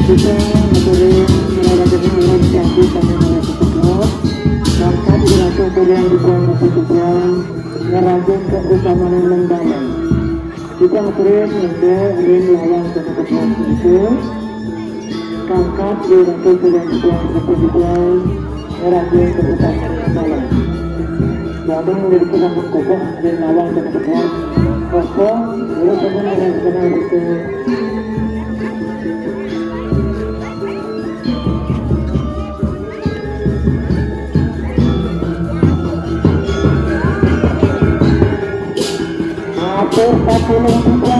Kita menurut merawatnya orang cantik kami melakukan maka dilakukan yang dibuang ngerajin ke utama lembaga. Kita sering untuk lawan keputusan itu kangkat dilakukan yang dibuang ngerajin ke utama lembaga. Jadi menjadi kita berkumpul lawan keputusan kosong lalu kemudian dengan itu Pertapulung juga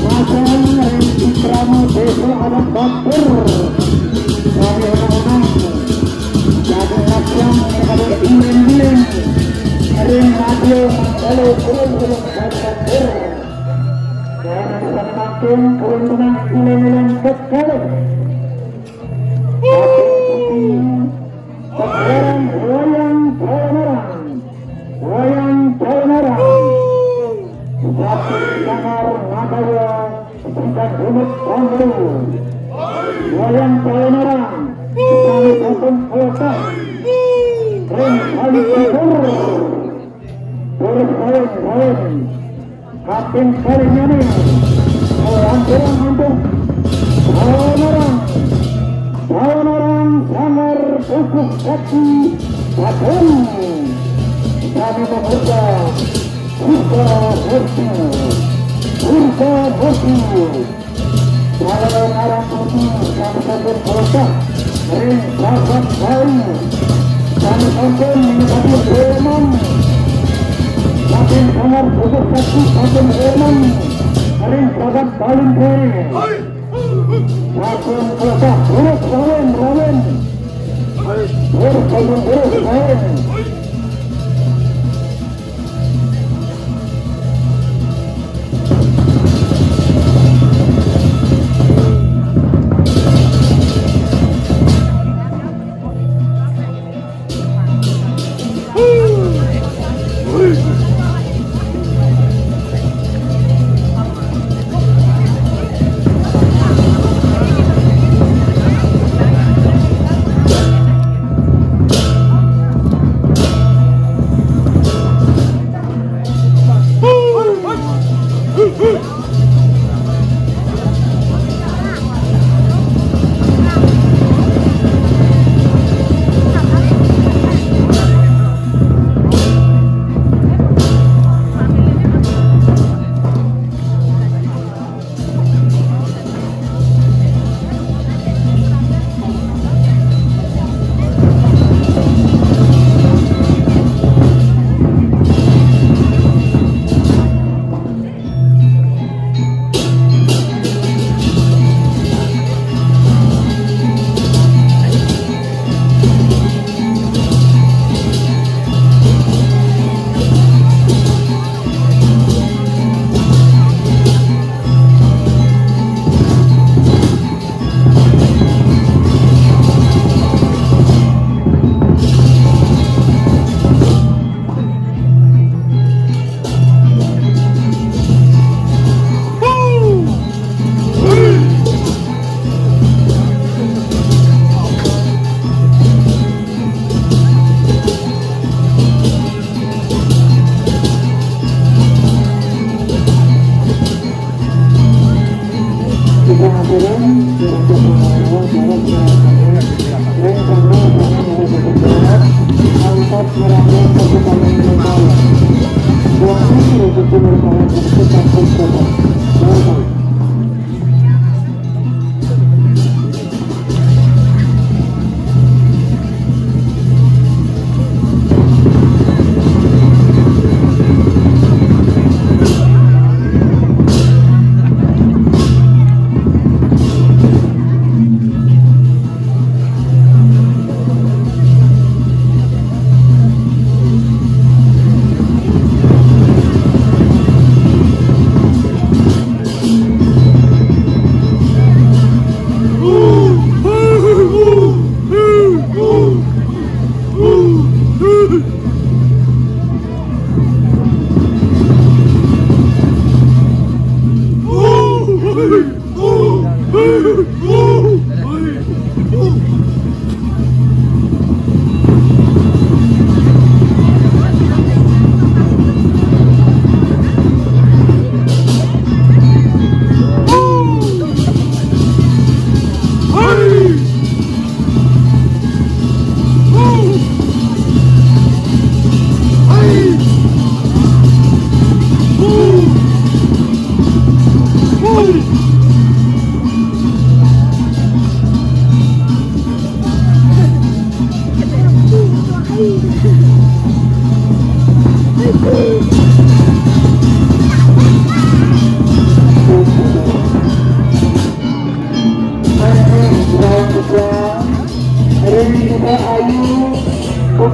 Masang Rinci Pramu Desa ada Batur dari orang-orang jadi latihan ada iling-iling ring radio kalau kurung-kurung Batur dan semakin kurung-kurung iling-iling sekali sekarang wayang Palmerang Satu kamar Nadaya Tingkat rumit Panglu Wayang Palmerang Kami Kampung Kota Ring Kali Kubur Turut Kain Kapten Kali Nyani Hampung Palmerang Sangar Pukuk Kaki Patun Kami memuja Surga Bukti Kalau orang putih kami sambut kota Ring Sahabat Bayi Kami sambut menjadi Herman Makin sangat Pukuk Kaki Kapten Herman Ring Sahabat Paling Kiri Kapten Kota Urus Rawen Urus Rawen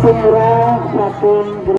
Pura saking